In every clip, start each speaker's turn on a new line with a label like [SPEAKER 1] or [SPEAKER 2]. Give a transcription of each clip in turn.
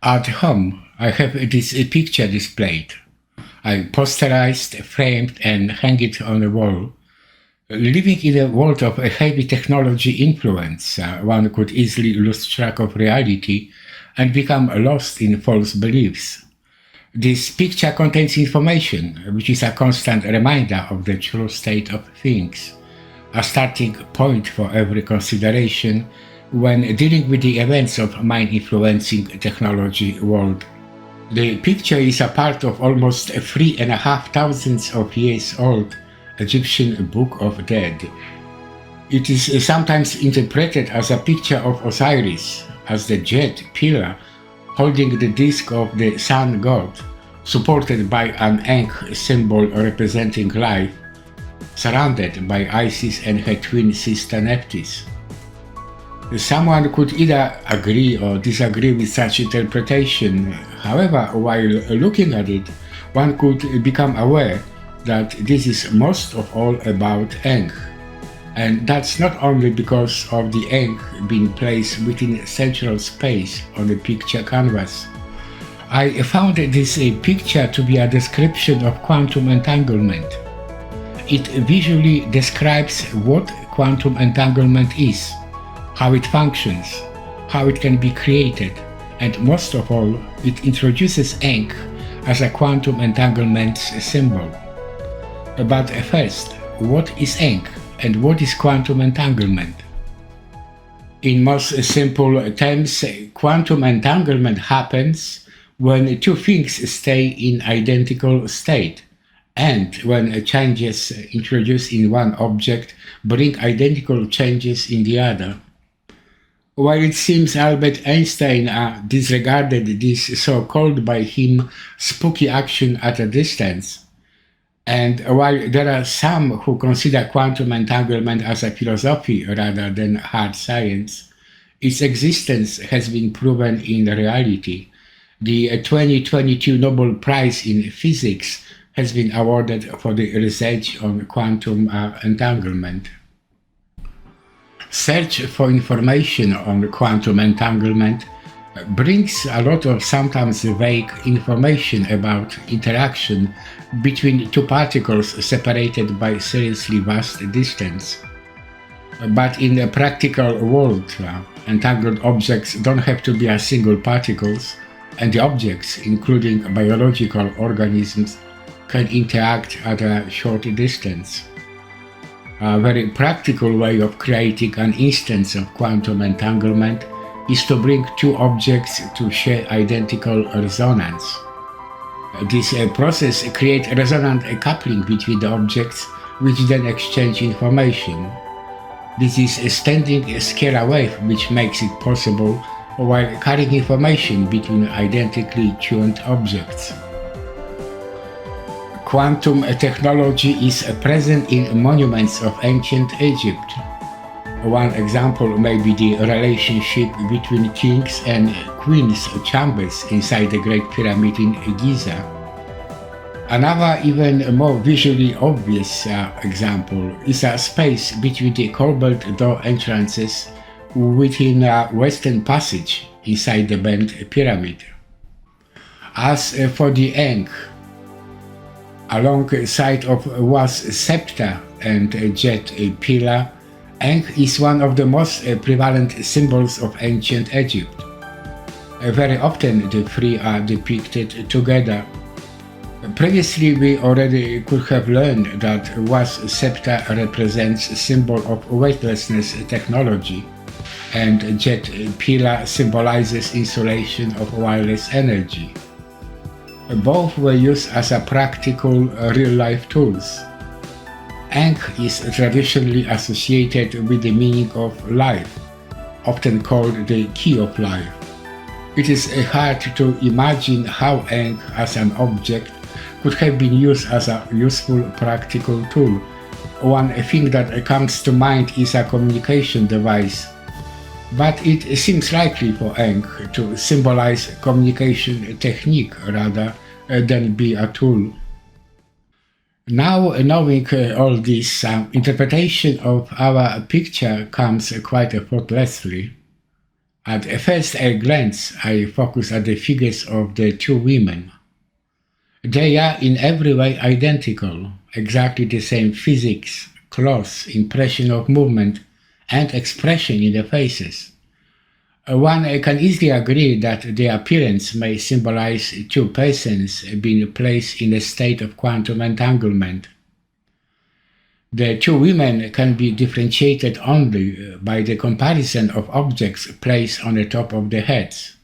[SPEAKER 1] At home, I have this picture displayed. I posterized, framed, and hang it on the wall. Living in a world of a heavy technology influence, one could easily lose track of reality and become lost in false beliefs. This picture contains information, which is a constant reminder of the true state of things, a starting point for every consideration when dealing with the events of mind-influencing technology world. The picture is a part of almost 3,500 of years old Egyptian Book of Dead. It is sometimes interpreted as a picture of Osiris, as the jet pillar holding the disk of the sun god, supported by an Ankh symbol representing life, surrounded by Isis and her twin sister Nephthys. Someone could either agree or disagree with such interpretation. However, while looking at it, one could become aware that this is most of all about Ankh. And that's not only because of the Ankh being placed within central space on the picture canvas. I found this picture to be a description of quantum entanglement. It visually describes what quantum entanglement is, how it functions, how it can be created, and most of all, it introduces Ankh as a quantum entanglement symbol. But first, what is Ankh and what is quantum entanglement? In most simple terms, quantum entanglement happens when two things stay in identical state, and when changes introduced in one object bring identical changes in the other. While it seems Albert Einstein disregarded this so-called by him spooky action at a distance, and while there are some who consider quantum entanglement as a philosophy rather than hard science, its existence has been proven in reality. The 2022 Nobel Prize in Physics has been awarded for the research on quantum entanglement. Search for information on quantum entanglement brings a lot of sometimes vague information about interaction between two particles separated by seriously vast distance. But in the practical world, entangled objects don't have to be a single particles, and the objects, including biological organisms, can interact at a short distance. A very practical way of creating an instance of quantum entanglement is to bring two objects to share identical resonance. This process creates resonant coupling between the objects, which then exchange information. This is a standing scalar wave which makes it possible while carrying information between identically tuned objects. Quantum technology is present in monuments of ancient Egypt. One example may be the relationship between kings and queens' chambers inside the Great Pyramid in Giza. Another, even more visually obvious example is a space between the cobalt door entrances within a western passage inside the bent pyramid. As for the Ankh, alongside of was scepter and jet pillar, Ankh is one of the most prevalent symbols of ancient Egypt. Very often the three are depicted together. Previously we already could have learned that was scepter represents a symbol of weightlessness technology, and jet pillar symbolizes insulation of wireless energy. Both were used as a practical real-life tools. Ankh is traditionally associated with the meaning of life, often called the key of life. It is hard to imagine how Ankh as an object could have been used as a useful practical tool. One thing that comes to mind is a communication device, but it seems likely for Ankh to symbolize communication technique rather than be a tool. Now, knowing all this, interpretation of our picture comes quite effortlessly. At first glance, I focus at the figures of the two women. They are in every way identical, exactly the same physics, clothes, impression of movement, and expression in the faces. One can easily agree that their appearance may symbolize two persons being placed in a state of quantum entanglement. The two women can be differentiated only by the comparison of objects placed on the top of their heads.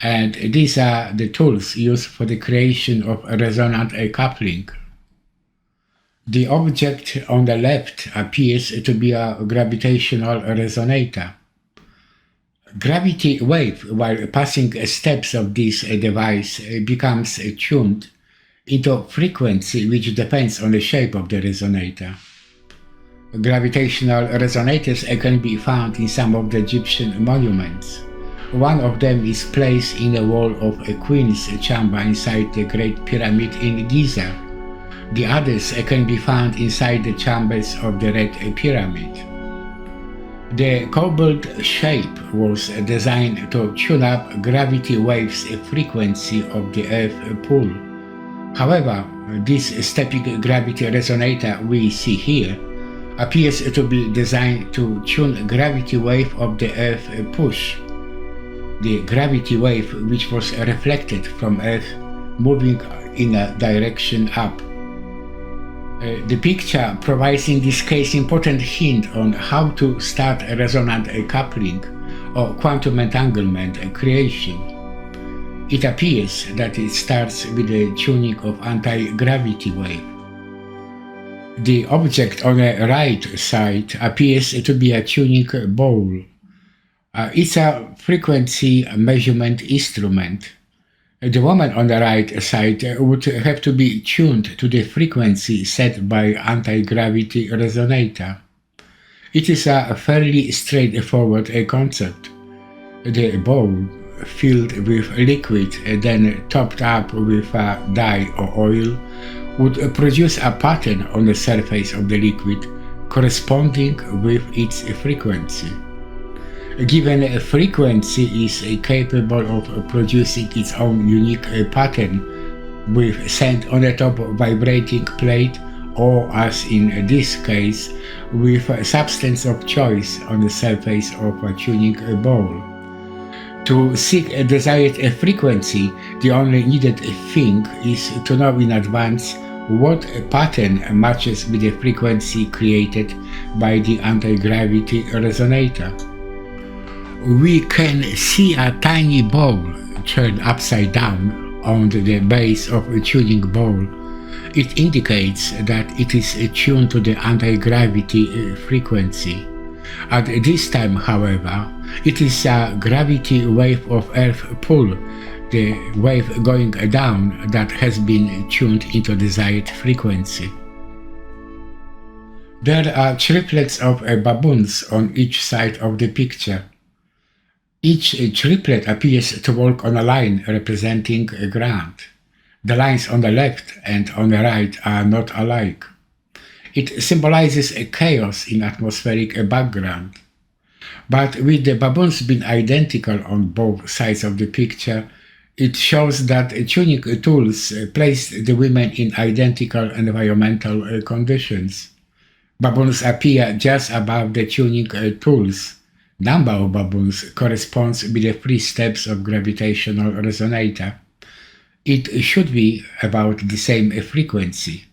[SPEAKER 1] And these are the tools used for the creation of a resonant coupling. The object on the left appears to be a gravitational resonator. Gravity wave, while passing steps of this device, becomes tuned into frequency which depends on the shape of the resonator. Gravitational resonators can be found in some of the Egyptian monuments. One of them is placed in the wall of a queen's chamber inside the Great Pyramid in Giza. The others can be found inside the chambers of the Red Pyramid. The cobalt shape was designed to tune up gravity waves frequency of the Earth pull. However, this stepping gravity resonator we see here appears to be designed to tune gravity wave of the Earth push. The gravity wave which was reflected from Earth moving in a direction up. The picture provides in this case important hint on how to start a resonant coupling or quantum entanglement creation. It appears that it starts with the tuning of anti-gravity wave. The object on the right side appears to be a tuning bowl. It's a frequency measurement instrument. The woman on the right side would have to be tuned to the frequency set by anti-gravity resonator. It is a fairly straightforward concept. The bowl, filled with liquid, then topped up with dye or oil, would produce a pattern on the surface of the liquid corresponding with its frequency. Given a frequency is capable of producing its own unique pattern with sand on the top of vibrating plate, or as in this case, with a substance of choice on the surface of a tuning bowl. To seek a desired frequency, the only needed thing is to know in advance what pattern matches with the frequency created by the anti-gravity resonator. We can see a tiny ball turned upside down on the base of a tuning bowl. It indicates that it is tuned to the anti-gravity frequency. At this time, however, it is a gravity wave of Earth pull, the wave going down, that has been tuned into desired frequency. There are triplets of baboons on each side of the picture. Each triplet appears to walk on a line representing ground. The lines on the left and on the right are not alike. It symbolizes a chaos in atmospheric background. But with the baboons being identical on both sides of the picture, it shows that tuning tools placed the women in identical environmental conditions. Baboons appear just above the tuning tools. Number of baboons corresponds with the 3 steps of gravitational resonator. It should be about the same frequency.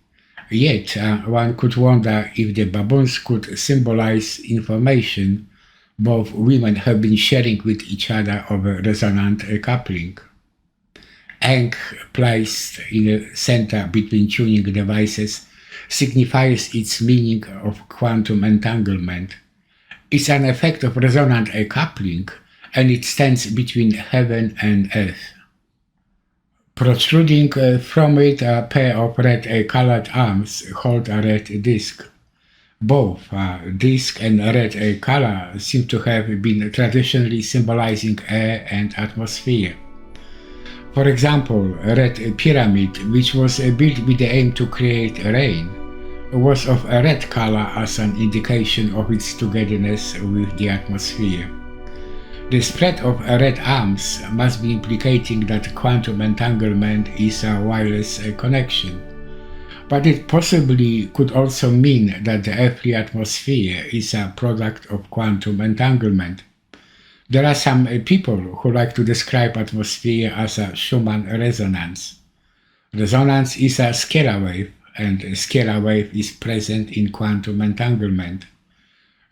[SPEAKER 1] Yet, one could wonder if the baboons could symbolize information both women have been sharing with each other of a resonant coupling. Ankh, placed in the center between tuning devices, signifies its meaning of quantum entanglement. It's an effect of resonant coupling, and it stands between heaven and earth. Protruding from it, a pair of red-colored arms hold a red disc. Both disc and red color seem to have been traditionally symbolizing air and atmosphere. For example, Red Pyramid, which was built with the aim to create rain, was of a red color as an indication of its togetherness with the atmosphere. The spread of red arms must be implicating that quantum entanglement is a wireless connection. But it possibly could also mean that the earthly atmosphere is a product of quantum entanglement. There are some people who like to describe atmosphere as a Schumann resonance. Resonance is a scalar wave, and a scalar wave is present in quantum entanglement.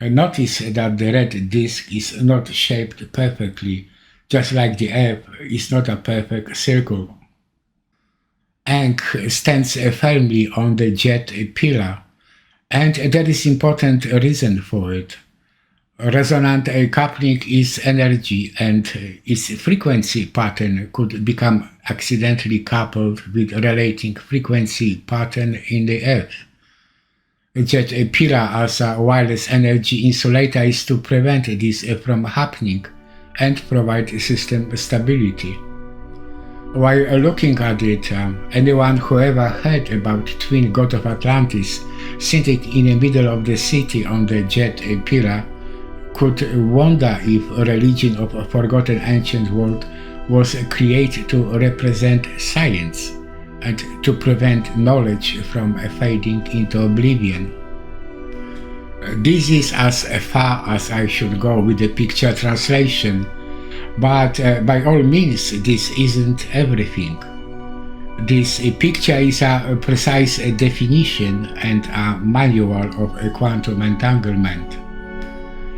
[SPEAKER 1] Notice that the red disk is not shaped perfectly, just like the Earth is not a perfect circle. Ankh stands firmly on the jet pillar, and there is important reason for it. Resonant coupling is energy, and its frequency pattern could become accidentally coupled with relating frequency pattern in the Earth. Jet pillar as a wireless energy insulator is to prevent this from happening and provide system stability. While looking at it, anyone who ever heard about twin god of Atlantis sitting in the middle of the city on the jet pillar could wonder if a religion of a forgotten ancient world was created to represent science and to prevent knowledge from fading into oblivion. This is as far as I should go with the picture translation, but by all means this isn't everything. This picture is a precise definition and a manual of quantum entanglement.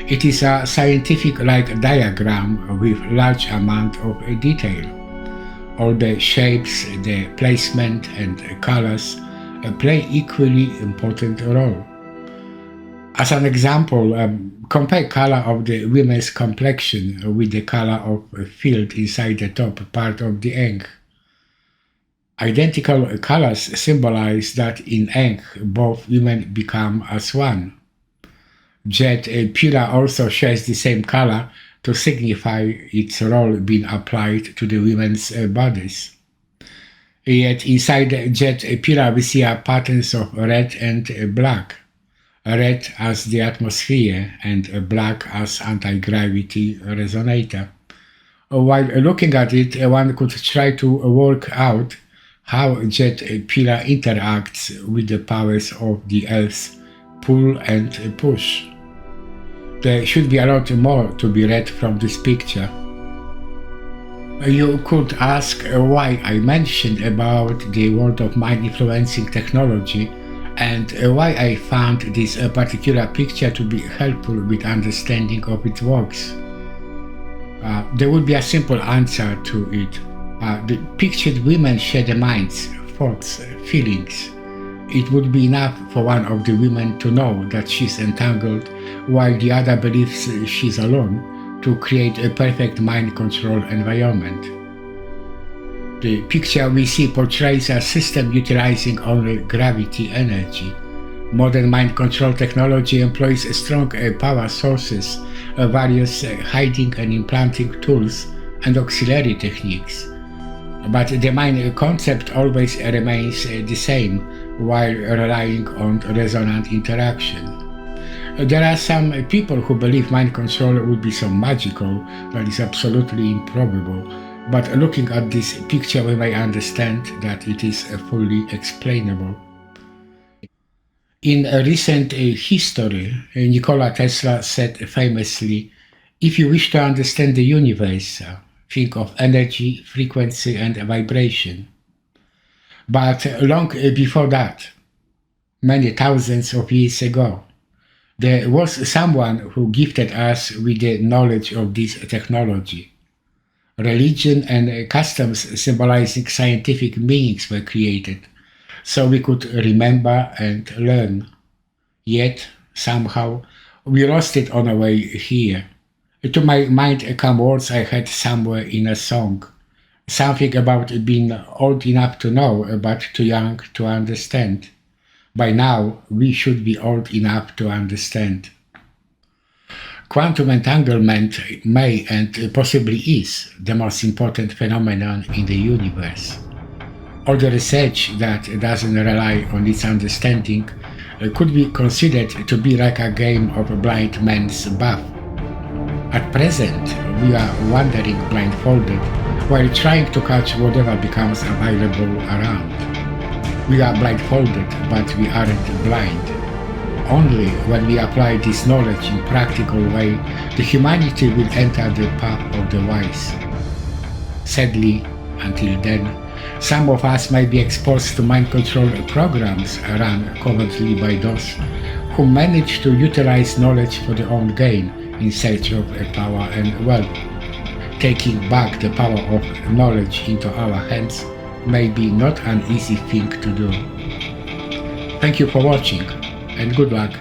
[SPEAKER 1] It is a scientific-like diagram with large amount of detail. All the shapes, the placement and colors play equally important role. As an example, compare color of the women's complexion with the color of a field inside the top part of the Ankh. Identical colors symbolize that in Ankh both women become as one. Jet pillar also shares the same color to signify its role being applied to the women's bodies. Yet inside the jet pillar we see patterns of red and black. Red as the atmosphere and black as anti-gravity resonator. While looking at it, one could try to work out how jet pillar interacts with the powers of the Earth's pull and push. There should be a lot more to be read from this picture. You could ask why I mentioned about the world of mind influencing technology and why I found this particular picture to be helpful with understanding of its works. There would be a simple answer to it. The pictured women share the minds, thoughts, feelings. It would be enough for one of the women to know that she's entangled while the other believes she's alone to create a perfect mind control environment. The picture we see portrays a system utilizing only gravity energy. Modern mind control technology employs strong power sources, various hiding and implanting tools, and auxiliary techniques. But the mind concept always remains the same while relying on resonant interaction. There are some people who believe mind control would be so magical that is absolutely improbable. But looking at this picture we may understand that it is fully explainable. In a recent history, Nikola Tesla said famously, "If you wish to understand the universe, think of energy, frequency and vibration." But long before that, many thousands of years ago, there was someone who gifted us with the knowledge of this technology. Religion and customs symbolizing scientific meanings were created, so we could remember and learn. Yet, somehow, we lost it on our way here. To my mind come words I heard somewhere in a song, something about being old enough to know, but too young to understand. By now, we should be old enough to understand. Quantum entanglement may and possibly is the most important phenomenon in the universe. All the research that doesn't rely on its understanding could be considered to be like a game of blind man's buff. At present, we are wandering blindfolded while trying to catch whatever becomes available around. We are blindfolded, but we aren't blind. Only when we apply this knowledge in practical way, the humanity will enter the path of the wise. Sadly, until then, some of us might be exposed to mind control programs run covertly by those who manage to utilize knowledge for their own gain in search of power and wealth. Taking back the power of knowledge into our hands may be not an easy thing to do. Thank you for watching, and good luck.